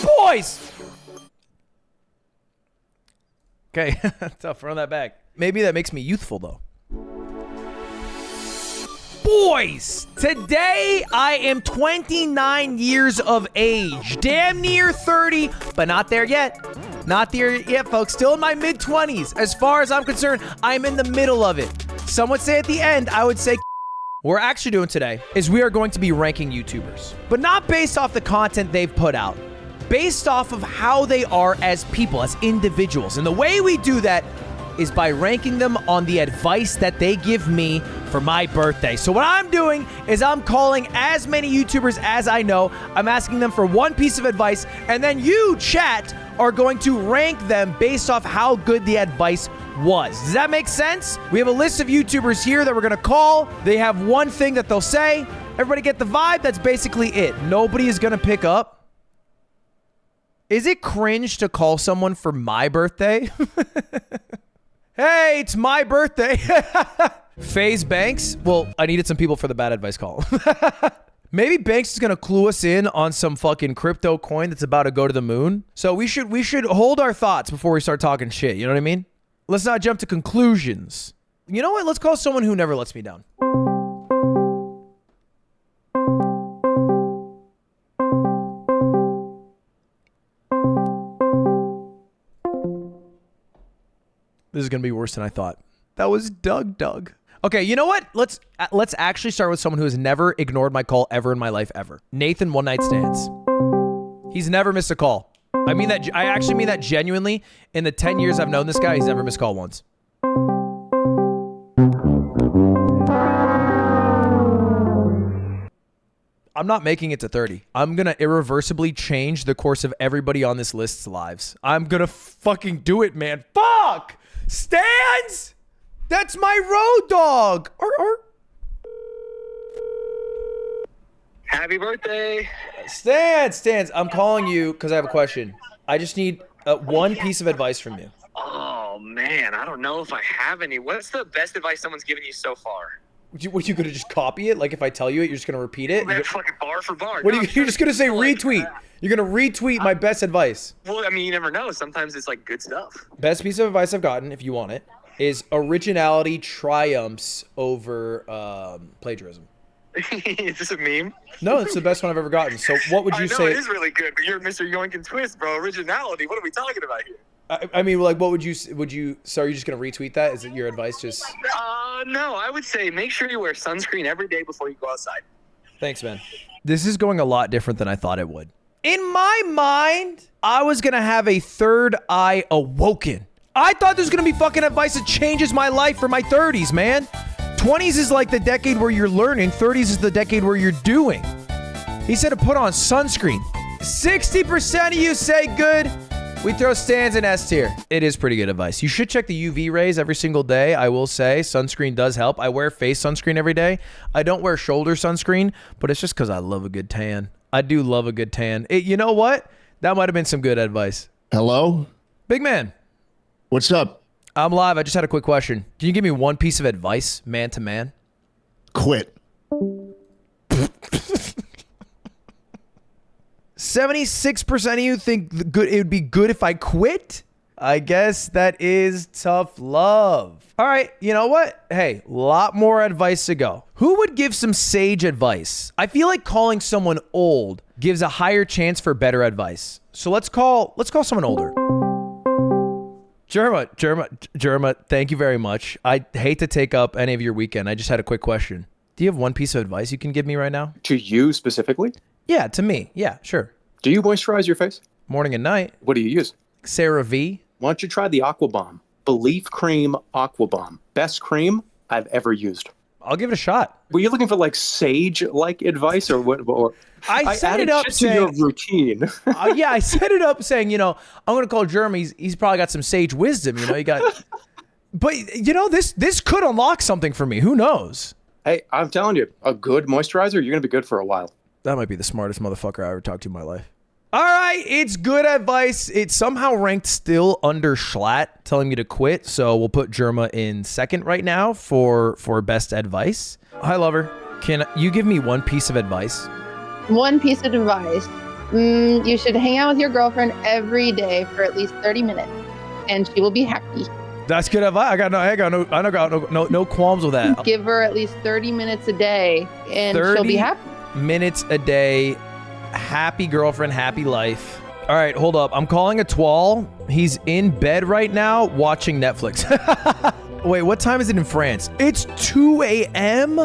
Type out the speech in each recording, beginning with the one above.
Boys! Okay, tough. Run that back. Maybe that makes me youthful, though. Boys, today I am 29 years of age. Damn near 30, but not there yet. Not there yet, folks. Still in my mid-20s. As far as I'm concerned, I'm in the middle of it. Some would say at the end, I would say what we're actually doing today is we are going to be ranking YouTubers, but not based off the content they've put out, based off of how they are as people, as individuals. And the way we do that is by ranking them on the advice that they give me for my birthday. So what I'm doing is I'm calling as many YouTubers as I know. I'm asking them for one piece of advice, and then you, chat, are going to rank them based off how good the advice was. Does that make sense? We have a list of YouTubers here that we're gonna call. They have one thing that they'll say. Everybody get the vibe? That's basically it. Nobody is gonna pick up. Is it cringe to call someone for my birthday? Hey, it's my birthday. FaZe Banks. Well, I needed some people for the bad advice call. Maybe Banks is gonna clue us in on some fucking crypto coin that's about to go to the moon. So we should hold our thoughts before we start talking shit. You know what I mean? Let's not jump to conclusions. You know what? Let's call someone who never lets me down. This is gonna be worse than I thought. That was Doug. Okay, you know what? Let's actually start with someone who has never ignored my call ever in my life ever. Nathan One Night Stands. He's never missed a call. I mean that. I actually mean that genuinely. In the 10 years I've known this guy, he's never missed a call once. I'm not making it to 30. I'm gonna irreversibly change the course of everybody on this list's lives. I'm gonna fucking do it, man. Fuck! Stanz! That's my road dog! Happy birthday! Stanz, I'm calling you because I have a question. I just need one piece of advice from you. Oh, man, I don't know if I have any. What's the best advice someone's given you so far? What, you gonna just copy it? Like if I tell you it, you're just gonna repeat it? That's fucking bar for bar. What are you're just gonna say retweet? You're gonna retweet my best advice. Well, I mean, you never know. Sometimes it's like good stuff. Best piece of advice I've gotten, if you want it, is originality triumphs over plagiarism. Is this a meme? No, it's the best one I've ever gotten. So what would you say? It is really good, but you're Mr. Yoink and Twist, bro. Originality. What are we talking about here? I mean, like, what would you, so are you just going to retweet that? Is it your advice just? No, I would say make sure you wear sunscreen every day before you go outside. Thanks, man. This is going a lot different than I thought it would. In my mind, I was going to have a third eye awoken. I thought this was going to be fucking advice that changes my life for my 30s, man. 20s is like the decade where you're learning. 30s is the decade where you're doing. He said to put on sunscreen. 60% of you say good. We throw Stanz in S tier. It is pretty good advice. You should check the UV rays every single day. I will say sunscreen does help. I wear face sunscreen every day. I don't wear shoulder sunscreen, but it's just because I love a good tan. I do love a good tan. You know what? That might have been some good advice. Hello? Big man. What's up? I'm live. I just had a quick question. Can you give me one piece of advice, man to man? Quit. 76% of you think it would be good if I quit? I guess that is tough love. All right, you know what? Hey, a lot more advice to go. Who would give some sage advice? I feel like calling someone old gives a higher chance for better advice. So let's call someone older. Jerma, thank you very much. I hate to take up any of your weekend. I just had a quick question. Do you have one piece of advice you can give me right now? To you specifically? Yeah, to me. Yeah, sure. Do you moisturize your face? Morning and night. What do you use? CeraVe. Why don't you try the Aqua Bomb? Belief Cream Aqua Bomb. Best cream I've ever used. I'll give it a shot. Were you looking for like sage-like advice or what? Or I set it up saying, to your routine. Yeah, I set it up saying, you know, I'm going to call Jerma. He's probably got some sage wisdom, you know. He got, but you know, this could unlock something for me. Who knows? Hey, I'm telling you, a good moisturizer, you're going to be good for a while. That might be the smartest motherfucker I ever talked to in my life. All right, it's good advice. It's somehow ranked still under Schlatt, telling me to quit. So we'll put Jerma in second right now for best advice. Hi, lover. Can you give me one piece of advice? One piece of advice. You should hang out with your girlfriend every day for at least 30 minutes, and she will be happy. That's good advice. I got no qualms with that. Give her at least 30 minutes a day, and she'll be happy. Minutes a day, happy girlfriend, happy life. All right, hold up. I'm calling Etoiles. He's in bed right now watching Netflix. Wait, what time is it in France? It's 2 a.m.?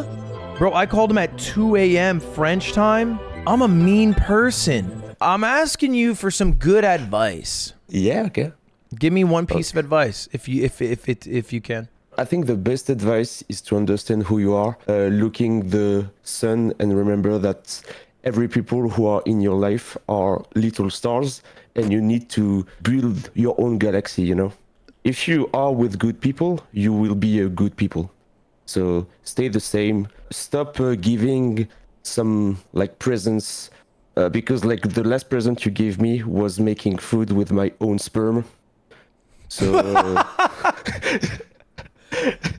Bro, I called him at 2 a.m. French time. I'm a mean person. I'm asking you for some good advice. Yeah, okay. Give me one piece of advice if you can. I think the best advice is to understand who you are, looking the sun, and remember that every people who are in your life are little stars, and you need to build your own galaxy, you know? If you are with good people, you will be a good people. So stay the same. Stop giving some like presents, because like the last present you gave me was making food with my own sperm. So oh,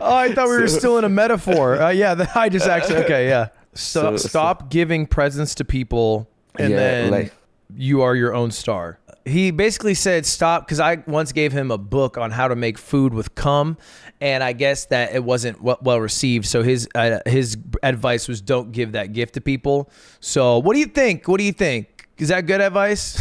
I thought we were still in a metaphor. Yeah, I just actually, okay, yeah. Stop giving presents to people, and then you are your own star. He basically said stop, because I once gave him a book on how to make food with cum, and I guess that it wasn't well received. So his advice was don't give that gift to people. So what do you think? What do you think? Is that good advice?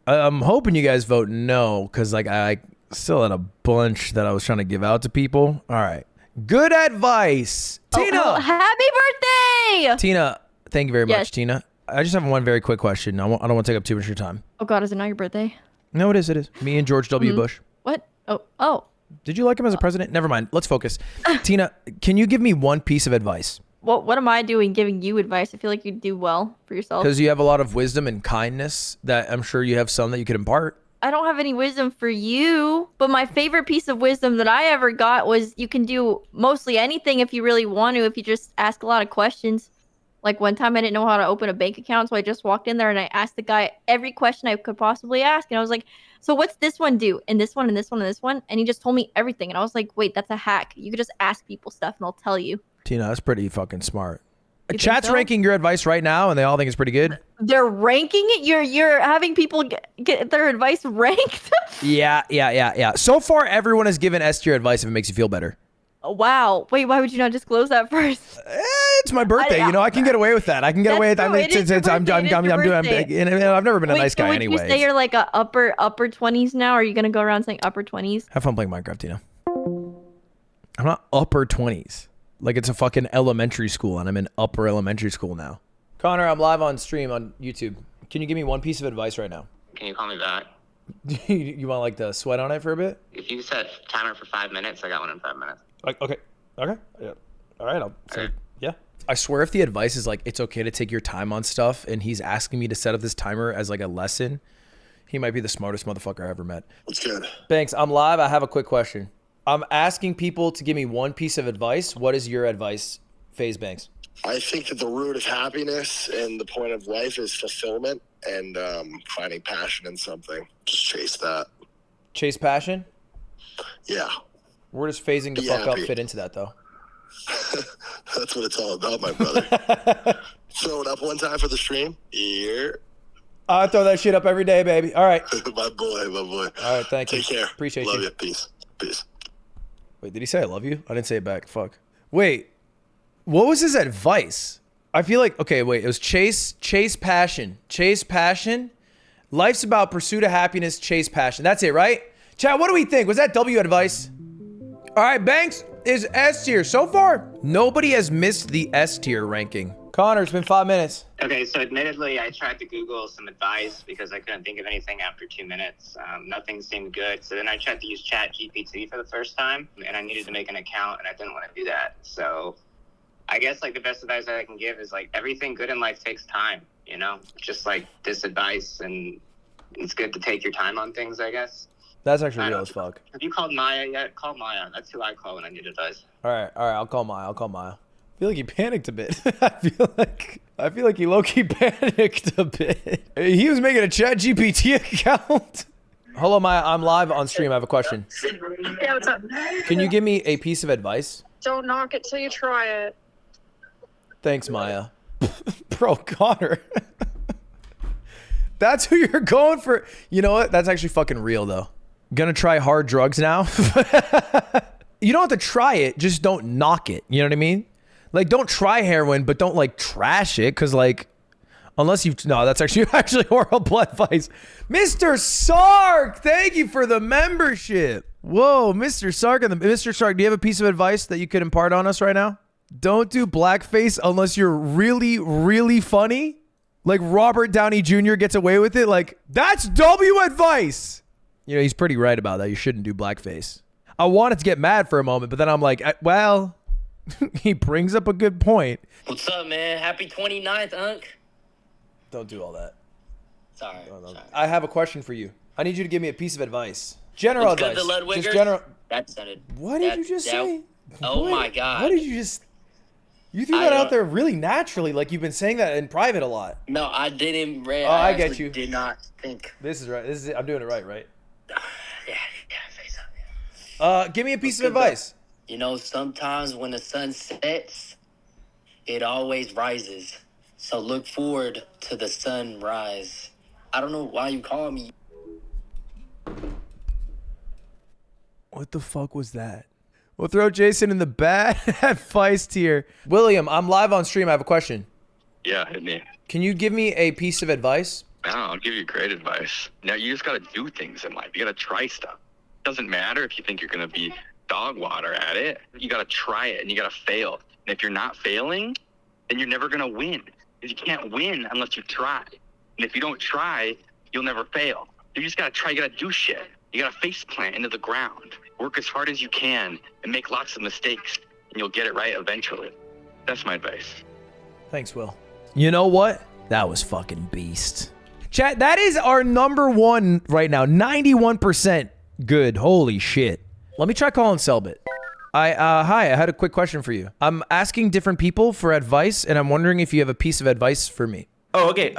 I'm hoping you guys vote no, because like I still had a bunch that I was trying to give out to people. All right. Good advice. Tina! Oh, happy birthday! Tina, thank you very much, Tina. I just have one very quick question. I don't want to take up too much of your time. Oh God, is it not your birthday? No, it is. It is. Me and George W. Bush. What? Oh. Did you like him as a president? Never mind. Let's focus. Tina, can you give me one piece of advice? What am I doing giving you advice? I feel like you do well for yourself. Because you have a lot of wisdom and kindness that I'm sure you have some that you could impart. I don't have any wisdom for you, but my favorite piece of wisdom that I ever got was you can do mostly anything if you really want to, if you just ask a lot of questions. Like one time I didn't know how to open a bank account, so I just walked in there and I asked the guy every question I could possibly ask. And I was like, so what's this one do? And this one, and this one, and this one? And he just told me everything. And I was like, wait, that's a hack. You could just ask people stuff and they'll tell you. Tina, that's pretty fucking smart. You Chat's ranking your advice right now, and they all think it's pretty good. They're ranking it? You're having people get their advice ranked? Yeah. So far, everyone has given S tier advice if it makes you feel better. Oh, wow. Wait, why would you not disclose that first? It's my birthday. I can get away with that. I can get away with that. I've never been a nice guy anyway. Would you say you're like a upper 20s now? Are you going to go around saying upper 20s? Have fun playing Minecraft, Tina. I'm not upper 20s. Like it's a fucking elementary school, and I'm in upper elementary school now. Connor, I'm live on stream on YouTube. Can you give me one piece of advice right now? Can you call me back? You want like to sweat on it for a bit? If you set timer for 5 minutes, I got one in 5 minutes. Okay. Yeah. All right. I'll say, yeah. I swear if the advice is like, it's okay to take your time on stuff, and he's asking me to set up this timer as like a lesson, he might be the smartest motherfucker I ever met. What's good? Thanks. I'm live. I have a quick question. I'm asking people to give me one piece of advice. What is your advice, FaZe Banks? I think that the root of happiness and the point of life is fulfillment and finding passion in something. Just chase that. Chase passion? Yeah. Where does phasing the fuck up fit into that, though? That's what it's all about, my brother. Throw it up one time for the stream. Here. I throw that shit up every day, baby. All right. my boy. All right, thank you. Take care. Appreciate Love you. you. Peace. Wait, did he say I love you? I didn't say it back. Fuck. Wait, what was his advice? I feel like, okay, wait, it was chase passion. Chase passion. Life's about pursuit of happiness, chase passion. That's it, right? Chat, what do we think? Was that W advice? All right, Banks is S tier. So far, nobody has missed the S tier ranking. Connor, it's been 5 minutes. Okay, so admittedly, I tried to Google some advice because I couldn't think of anything after 2 minutes. Nothing seemed good. So then I tried to use Chat GPT for the first time, and I needed to make an account, and I didn't want to do that. So I guess like the best advice that I can give is like everything good in life takes time, you know? Just like this advice, and it's good to take your time on things, I guess. That's actually real as fuck. Have you called Maya yet? Call Maya. That's who I call when I need advice. All right. I'll call Maya. I feel like he panicked a bit. I feel like he low-key panicked a bit. He was making a Chat GPT account. Hello, Maya. I'm live on stream. I have a question. Yeah, what's up? Can you give me a piece of advice? Don't knock it till you try it. Thanks, Maya. Bro, Connor. That's who you're going for. You know what? That's actually fucking real though. Gonna try hard drugs now. You don't have to try it, just don't knock it. You know what I mean? Like, don't try heroin, but don't like trash it, cause like, unless you, no, that's actually horrible advice. Mr. Sark, thank you for the membership. Whoa, Mr. Sark, Mr. Sark, do you have a piece of advice that you could impart on us right now? Don't do blackface unless you're really, really funny. Like Robert Downey Jr. gets away with it. Like, that's W advice. You know, he's pretty right about that. You shouldn't do blackface. I wanted to get mad for a moment, but then I'm like, well, he brings up a good point. What's up, man? Happy 29th, Unc. Don't do all that. Sorry. Sorry. I have a question for you. I need you to give me a piece of advice. General What's advice. good, the Ludwig? Just general. That sounded. What did you just say? Oh my God. What did you just? You threw that out there really naturally, like you've been saying that in private a lot. No, I didn't. I get you. Did not think. This is right. This is it. I'm doing it right, right? Yeah, say something. Give me a piece of advice. You know, sometimes when the sun sets, it always rises. So look forward to the sunrise. I don't know why you call me. What the fuck was that? We'll throw Jason in the bad advice tier. William, I'm live on stream. I have a question. Yeah, hit me. Can you give me a piece of advice? I'll give you great advice. Now, you just got to do things in life. You got to try stuff. Doesn't matter if you think you're going to be dog water at it. You got to try it and you got to fail. And if you're not failing, then you're never going to win. Because you can't win unless you try. And if you don't try, you'll never fail. You just got to try. You got to do shit. You got to face plant into the ground. Work as hard as you can and make lots of mistakes. And you'll get it right eventually. That's my advice. Thanks, Will. You know what? That was fucking beast. Chat, that is our #1 right now. 91% good. Holy shit. Let me try calling Selbit. Hi, I had a quick question for you. I'm asking different people for advice, and I'm wondering if you have a piece of advice for me. Oh, okay.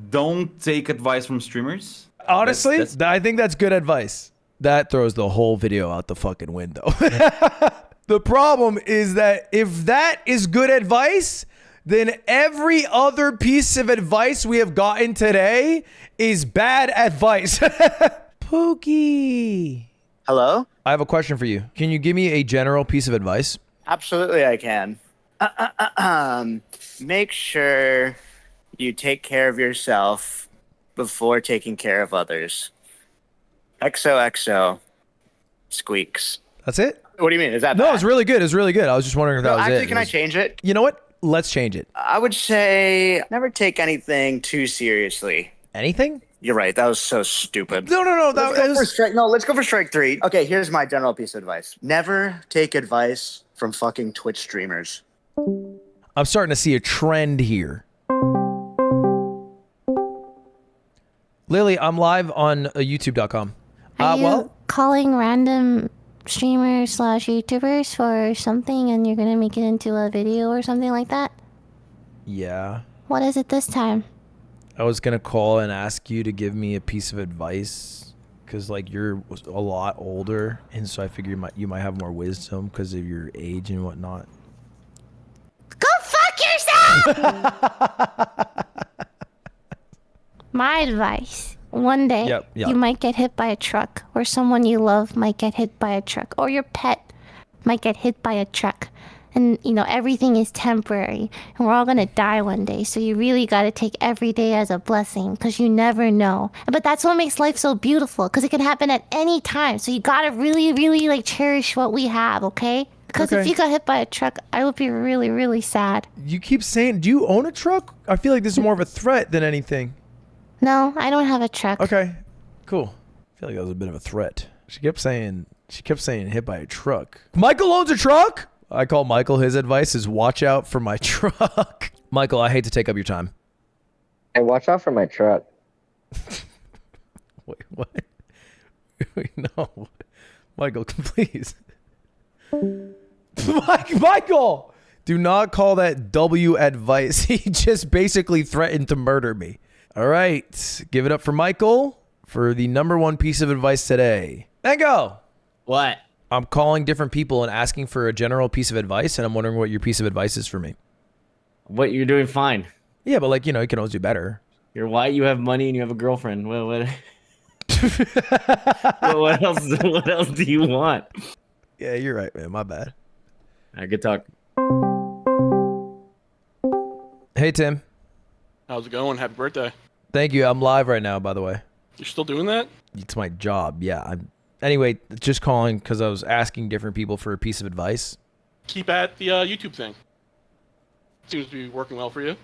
Don't take advice from streamers. Honestly, I think that's good advice. That throws the whole video out the fucking window. The problem is that if that is good advice, then every other piece of advice we have gotten today is bad advice. Pookie. Hello? I have a question for you. Can you give me a general piece of advice? Absolutely, I can. Make sure you take care of yourself before taking care of others. XOXO. Squeaks. That's it? What do you mean? Is that No, bad? it's really good. It's really good. I was just wondering if that was actually, it. can I change it? You know what? Let's change it. I would say never take anything too seriously. Anything? You're right. That was so stupid. No. Let's go for strike 3. Okay, here's my general piece of advice. Never take advice from fucking Twitch streamers. I'm starting to see a trend here. Lily, I'm live on YouTube.com. Are you calling random streamers / YouTubers for something and you're gonna make it into a video or something like that? Yeah. What is it this time? I was gonna call and ask you to give me a piece of advice, cause like you're a lot older, and so I figure you might have more wisdom because of your age and whatnot. Go fuck yourself! My advice: one day you might get hit by a truck, or someone you love might get hit by a truck, or your pet might get hit by a truck. And, you know, everything is temporary. And we're all going to die one day. So you really got to take every day as a blessing because you never know. But that's what makes life so beautiful because it can happen at any time. So you got to really, really, like, cherish what we have, okay? Because if you got hit by a truck, I would be really, really sad. You keep saying, do you own a truck? I feel like this is more of a threat than anything. No, I don't have a truck. Okay, cool. I feel like that was a bit of a threat. She kept saying hit by a truck. Michael owns a truck? I call Michael. His advice is watch out for my truck. Michael, I hate to take up your time. Hey, watch out for my truck. Wait, what? Wait, no. Michael, please. Michael! Do not call that W advice. He just basically threatened to murder me. All right. Give it up for Michael for the #1 piece of advice today. Mango! What? I'm calling different people and asking for a general piece of advice, and I'm wondering what your piece of advice is for me. What, you're doing fine. Yeah, but like, you know, you can always do better. You're white, you have money, and you have a girlfriend. What what else? What else do you want? Yeah, you're right, man. My bad. All right, good talk. Hey, Tim. How's it going? Happy birthday. Thank you. I'm live right now, by the way. You're still doing that? It's my job. Yeah. Anyway, just calling because I was asking different people for a piece of advice. Keep at the YouTube thing. Seems to be working well for you.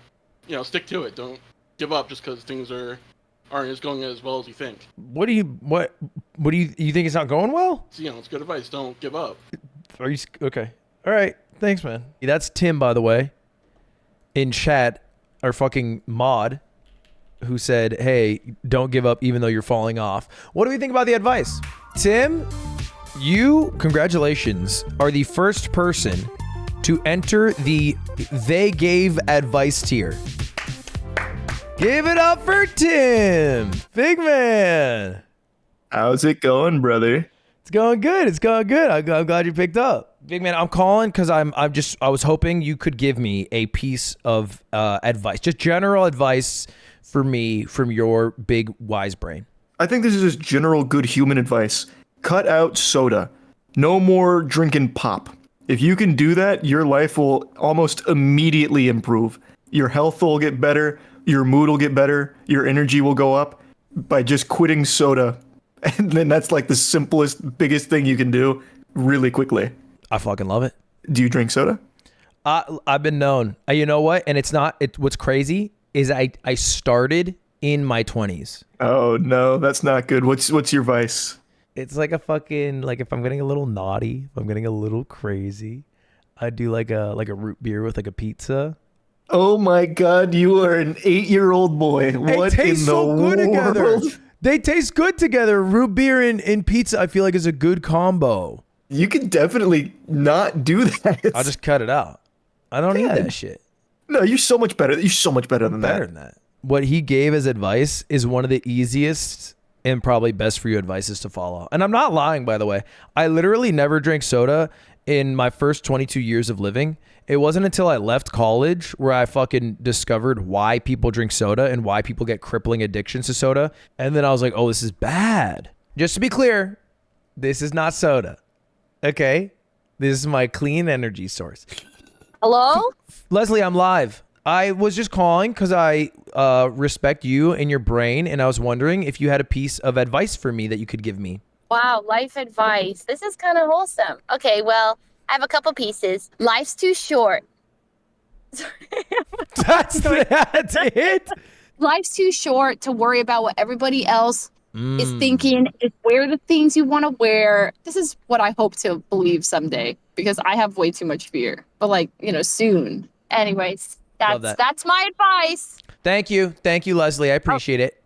You know, stick to it. Don't give up just because things aren't as going as well as you think. What do you think it's not going well? So, it's good advice. Don't give up. Are you okay? All right. Thanks, man. That's Tim, by the way. In chat, our fucking mod, who said, "Hey, don't give up even though you're falling off." What do we think about the advice? Tim, you, congratulations, are the first person to enter the They Gave Advice tier. Give it up for Tim, big man. How's it going, brother? It's going good. It's going good. I'm glad you picked up. Big man, I'm calling because I was hoping you could give me a piece of advice, just general advice for me from your big wise brain. I think this is just general good human advice. Cut out soda. No more drinking pop. If you can do that, your life will almost immediately improve. Your health will get better. Your mood will get better. Your energy will go up by just quitting soda. And then that's like the simplest, biggest thing you can do really quickly. I fucking love it. Do you drink soda? I've been known. You know what? And what's crazy is I started in my 20s. Oh no, that's not good. What's your vice? It's like a fucking, like if I'm getting a little naughty, if I'm getting a little crazy, I do like a root beer with like a pizza. Oh my god, you are an 8-year-old boy. What in the world? Together. They taste good together. Root beer and pizza, I feel like, is a good combo. You can definitely not do that. I'll just cut it out. I don't need that shit. No, you're so much better. You're so much better than that. What he gave as advice is one of the easiest and probably best for you advices to follow. And I'm not lying, by the way. I literally never drank soda in my first 22 years of living. It wasn't until I left college where I fucking discovered why people drink soda and why people get crippling addictions to soda. And then I was like, oh, this is bad. Just to be clear, this is not soda. Okay? This is my clean energy source. Hello? Leslie, I'm live. I was just calling because I respect you and your brain, and I was wondering if you had a piece of advice for me that you could give me. Wow, life advice. This is kind of wholesome. Okay, well, I have a couple pieces. Life's too short. That's it? Life's too short to worry about what everybody else is thinking. Just wear the things you want to wear. This is what I hope to believe someday because I have way too much fear. But soon. Anyways, that's my advice. Thank you, Leslie. I appreciate it.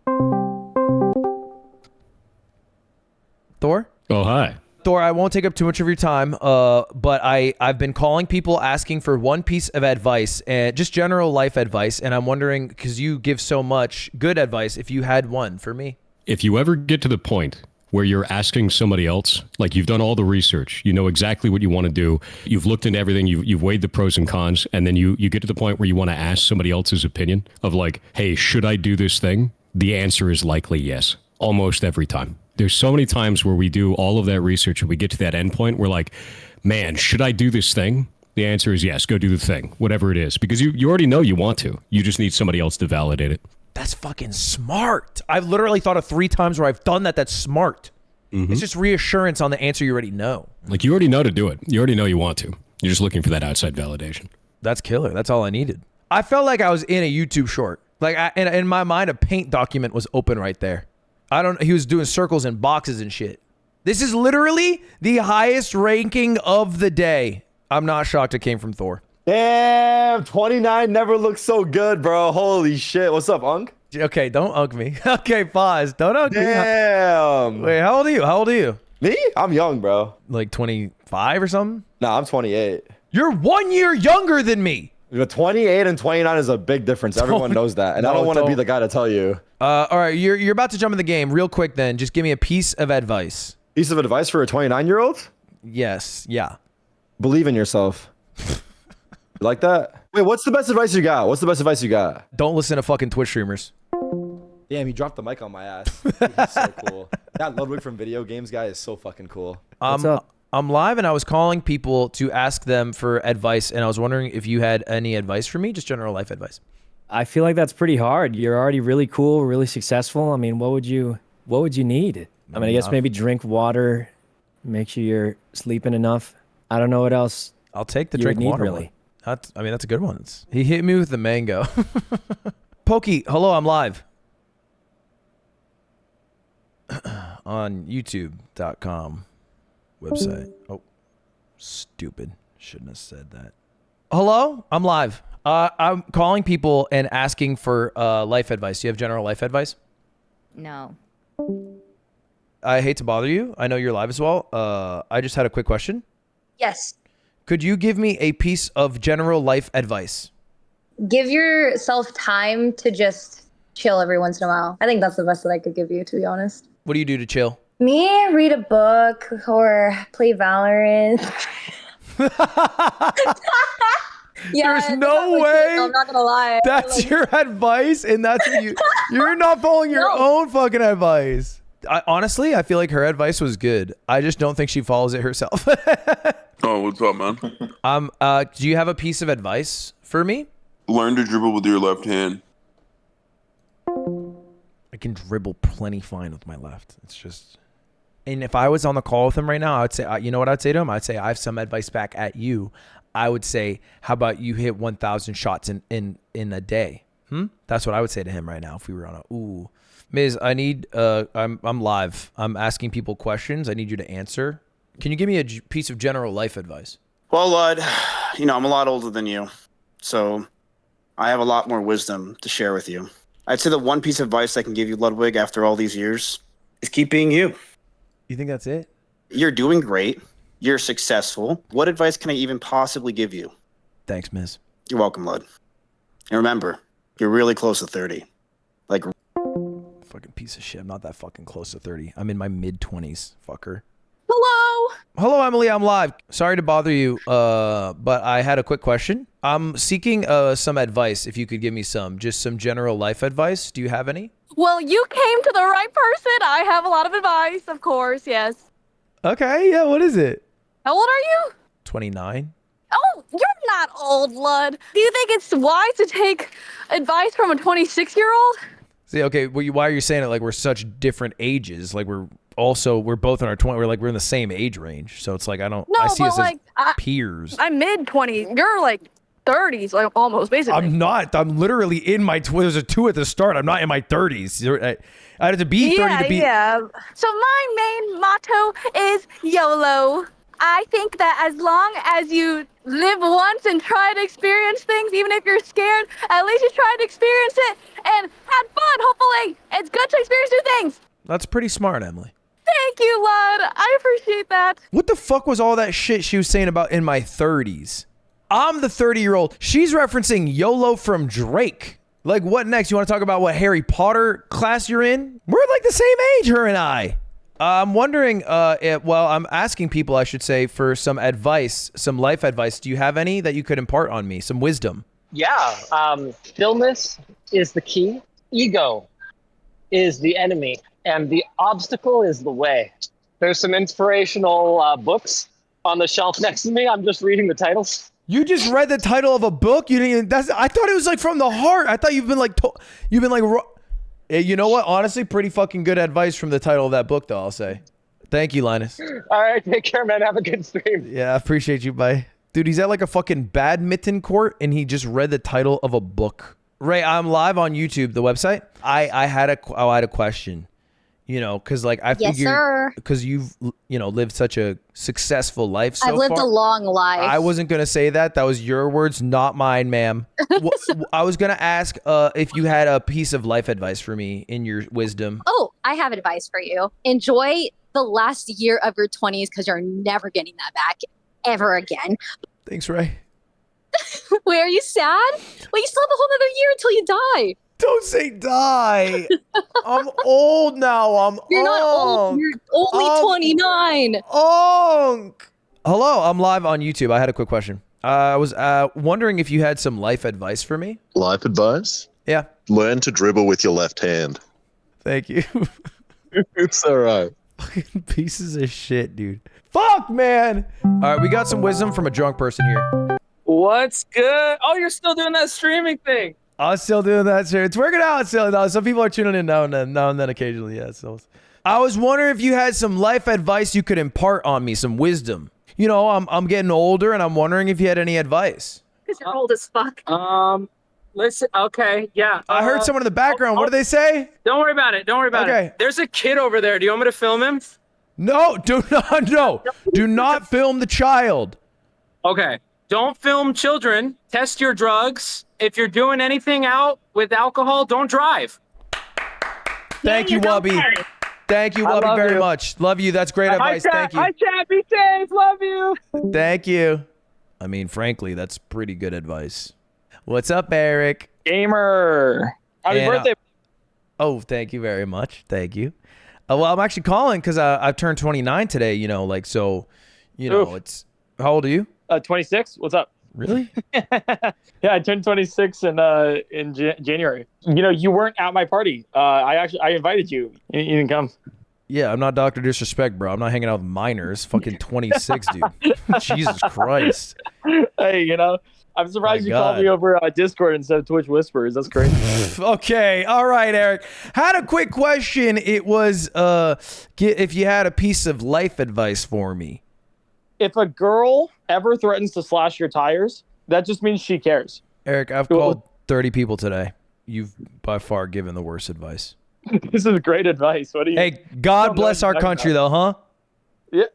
Thor? Oh, hi. Thor, I won't take up too much of your time, but I've been calling people asking for one piece of advice and just general life advice, and I'm wondering, because you give so much good advice, if you had one for me. If you ever get to the point where you're asking somebody else, like you've done all the research, you know exactly what you want to do, you've looked into everything, you've weighed the pros and cons, and then you get to the point where you want to ask somebody else's opinion of like, hey, should I do this thing? The answer is likely yes, almost every time. There's so many times where we do all of that research and we get to that end point, we're like, man, should I do this thing? The answer is yes, go do the thing, whatever it is, because you already know you want to. You just need somebody else to validate it. That's fucking smart. I've literally thought of 3 times where I've done that. That's smart. Mm-hmm. It's just reassurance on the answer you already know. Like you already know to do it. You already know you want to. You're just looking for that outside validation. That's killer. That's all I needed. I felt like I was in a YouTube short. Like in my mind, a Paint document was open right there. He was doing circles and boxes and shit. This is literally the highest ranking of the day. I'm not shocked it came from Thor. Damn, 29 never looked so good, bro. Holy shit. What's up, Unk? Okay, don't unk me. Okay, pause. Don't unk me. Damn. Wait, how old are you? Me? I'm young, bro. Like 25 or something? Nah, I'm 28. You're 1 year younger than me. But 28 and 29 is a big difference. Everyone knows that. And I don't want to be the guy to tell you. All right, you're about to jump in the game real quick then. Just give me a piece of advice. Piece of advice for a 29-year-old? Yes, yeah. Believe in yourself. You like that? Wait, what's the best advice you got? What's the best advice you got? Don't listen to fucking Twitch streamers. Damn, he dropped the mic on my ass. Dude, he's so cool. That Ludwig from video games guy is so fucking cool. What's up? I'm live, and I was calling people to ask them for advice, and I was wondering if you had any advice for me, just general life advice. I feel like that's pretty hard. You're already really cool, really successful. I mean, what would you need? I mean, I guess maybe drink water, make sure you're sleeping enough. I don't know what else. I'll take the drink water really. one. I mean, that's a good one. He hit me with the mango. Pokey, hello, I'm live. On YouTube.com website. Oh, stupid. Shouldn't have said that. Hello, I'm live. I'm calling people and asking for life advice. Do you have general life advice? No. I hate to bother you. I know you're live as well. I just had a quick question. Yes. Could you give me a piece of general life advice? Give yourself time to just chill every once in a while. I think that's the best that I could give you, to be honest. What do you do to chill? Me, read a book or play Valorant. Yeah, there's no way. I'm not gonna lie. That's your advice, and that's what you're not following your own fucking advice. Honestly, I feel like her advice was good. I just don't think she follows it herself. Oh, what's up, man? Do you have a piece of advice for me? Learn to dribble with your left hand. I can dribble plenty fine with my left. It's just, and if I was on the call with him right now, I would say, you know what I'd say to him? I'd say, I have some advice back at you. I would say, how about you hit 1,000 shots in a day? That's what I would say to him right now if we were on a, Miz, I need, I'm live. I'm asking people questions. I need you to answer. Can you give me a piece of general life advice? Well, Lud, I'm a lot older than you, so I have a lot more wisdom to share with you. I'd say the one piece of advice I can give you, Ludwig, after all these years, is keep being you. You think that's it? You're doing great. You're successful. What advice can I even possibly give you? Thanks, Miz. You're welcome, Lud. And remember, you're really close to 30. Like, fucking piece of shit. I'm not that fucking close to 30. I'm in my mid-20s, fucker. Hello. Hello, Emily. I'm live. Sorry to bother you, but I had a quick question. I'm seeking some advice. If you could give me just some general life advice. Do you have any? Well, you came to the right person. I have a lot of advice, of course, yes. Okay, yeah. What is it? How old are you? 29. Oh, you're not old, Lud. Do you think it's wise to take advice from a 26-year-old? See, okay, why are you saying it like we're such different ages? Like we're both in our 20s. We're in the same age range. So it's like I see us as peers. I'm mid-20s. You're like 30s, like almost, basically. I'm not. I'm literally in my 20s. There's a 2 at the start. I'm not in my 30s. I had to be 30 to be. Yeah. So my main motto is YOLO. I think that as long as you live once and try to experience things, even if you're scared, at least you try to experience it and have fun, hopefully. It's good to experience new things. That's pretty smart, Emily. Thank you, Lud. I appreciate that. What the fuck was all that shit she was saying about in my 30s? I'm the 30-year-old. She's referencing YOLO from Drake. Like, what next? You want to talk about what Harry Potter class you're in? We're like the same age, her and I. I'm wondering, I'm asking people, I should say, for some advice, some life advice. Do you have any that you could impart on me? Some wisdom? Yeah. Stillness is the key. Ego is the enemy. And the obstacle is the way. There's some inspirational books on the shelf next to me. I'm just reading the titles. You just read the title of a book? You didn't even, I thought it was like from the heart. I thought you've been like, you know what? Honestly, pretty fucking good advice from the title of that book, though, I'll say. Thank you, Linus. All right, take care, man. Have a good stream. Yeah, I appreciate you, bye. Dude, he's at like a fucking badminton court, and he just read the title of a book. Ray, I'm live on YouTube, the website. I had a question. Because like I figure, because you've lived such a successful life so far. I've lived a long life. I wasn't gonna say that. That was your words, not mine, ma'am. I was gonna ask if you had a piece of life advice for me in your wisdom. Oh, I have advice for you. Enjoy the last year of your 20s because you're never getting that back ever again. Thanks, Ray. Wait, are you sad? Well, you still have a whole other year until you die. Don't say die. I'm old now. You're not old. You're only 29. Hello, I'm live on YouTube. I had a quick question. I was wondering if you had some life advice for me. Life advice? Yeah. Learn to dribble with your left hand. Thank you. It's all right. Fucking pieces of shit, dude. Fuck, man. All right, we got some wisdom from a drunk person here. What's good? Oh, you're still doing that streaming thing. I'm still doing that, sir. It's working out still. No, some people are tuning in now and then occasionally. Yeah, so I was wondering if you had some life advice you could impart on me, some wisdom. You know, I'm getting older, and I'm wondering if you had any advice. Because you're old as fuck. Listen, okay, yeah. I heard someone in the background. What did they say? Don't worry about it. Don't worry about it. There's a kid over there. Do you want me to film him? No, do not. No, do not film the child. Okay. Don't film children. Test your drugs. If you're doing anything out with alcohol, don't drive. Thank you, Wubby. Thank you, Wubby, very much. Love you. That's great advice. Thank you. Hi, chat. Be safe. Love you. Thank you. I mean, frankly, that's pretty good advice. What's up, Eric? Gamer. Happy birthday. Oh, thank you very much. Thank you. Well, I'm actually calling because I've turned 29 today, you know, like, so, you know, it's, how old are you? 26. What's up? Really? Yeah, I turned 26 in January. You know, you weren't at my party. I invited you. You didn't come. Yeah, I'm not Dr. Disrespect, bro. I'm not hanging out with minors. Fucking 26, dude. Jesus Christ. Hey, you know, I'm surprised you called me over Discord instead of Twitch Whispers. That's crazy. Okay. All right, Eric. Had a quick question. It was if you had a piece of life advice for me. If a girl ever threatens to slash your tires, that just means she cares. Eric, I've called 30 people today. You've by far given the worst advice. This is great advice. What do you? Hey, God bless our country, though, huh? Yeah.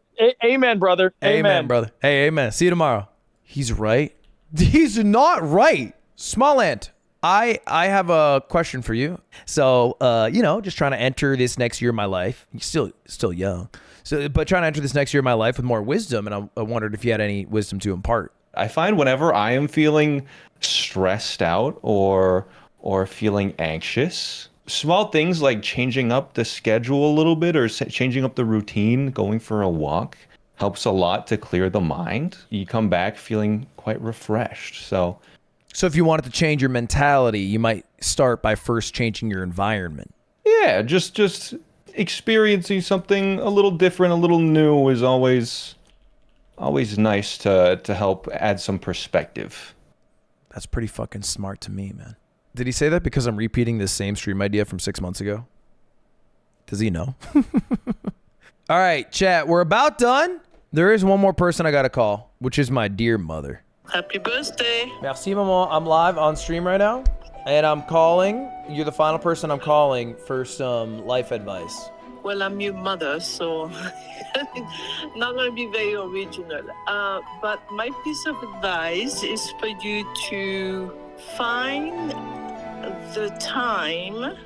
Amen, brother. Amen, brother. Hey, amen. See you tomorrow. He's right. He's not right. SmallAnt. I have a question for you. So, you know, just trying to enter this next year of my life. You're still young. So, but trying to enter this next year of my life with more wisdom, and I wondered if you had any wisdom to impart. I find whenever I am feeling stressed out or feeling anxious, small things like changing up the schedule a little bit or changing up the routine, going for a walk, helps a lot to clear the mind. You come back feeling quite refreshed. So if you wanted to change your mentality, you might start by first changing your environment. Yeah, just experiencing something a little different, a little new is always nice to help add some perspective. That's pretty fucking smart to me, man. Did he say that because I'm repeating this same stream idea from 6 months ago? Does he know? All right, chat, we're about done. There is one more person I gotta call, which is my dear mother. Happy birthday. Merci, maman. I'm live on stream right now, and I'm calling. You're the final person I'm calling for some life advice. Well, I'm your mother, so not going to be very original. But my piece of advice is for you to find the time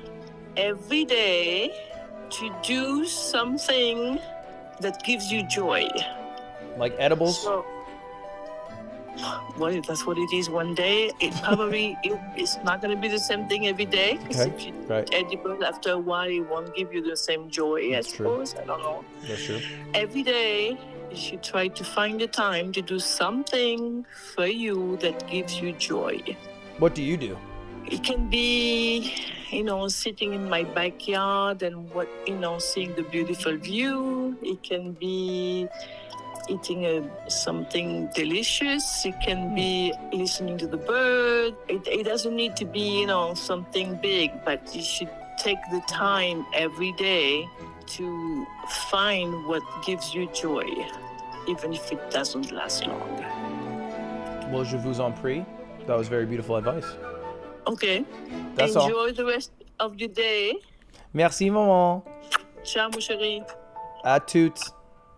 every day to do something that gives you joy. Like edibles? So, well, that's what it is one day. It probably it's not going to be the same thing every day. Because if you edible, after a while, it won't give you the same joy, I suppose. I don't know. That's true. Every day, you should try to find the time to do something for you that gives you joy. What do you do? It can be, you know, sitting in my backyard and seeing the beautiful view. It can be eating something delicious. It can be listening to the bird. It doesn't need to be, something big, but you should take the time every day to find what gives you joy, even if it doesn't last long. Well, je vous en prie. That was very beautiful advice. Okay. That's Enjoy the rest of your day. Merci, maman. Ciao, mon chéri. À toutes.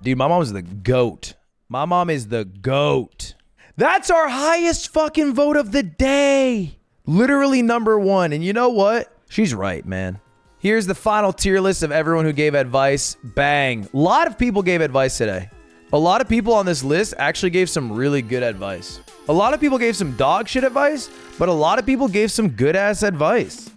Dude, my mom's the GOAT. My mom is the GOAT. That's our highest fucking vote of the day. Literally #1. And you know what? She's right, man. Here's the final tier list of everyone who gave advice. Bang. A lot of people gave advice today. A lot of people on this list actually gave some really good advice. A lot of people gave some dog shit advice, but a lot of people gave some good ass advice.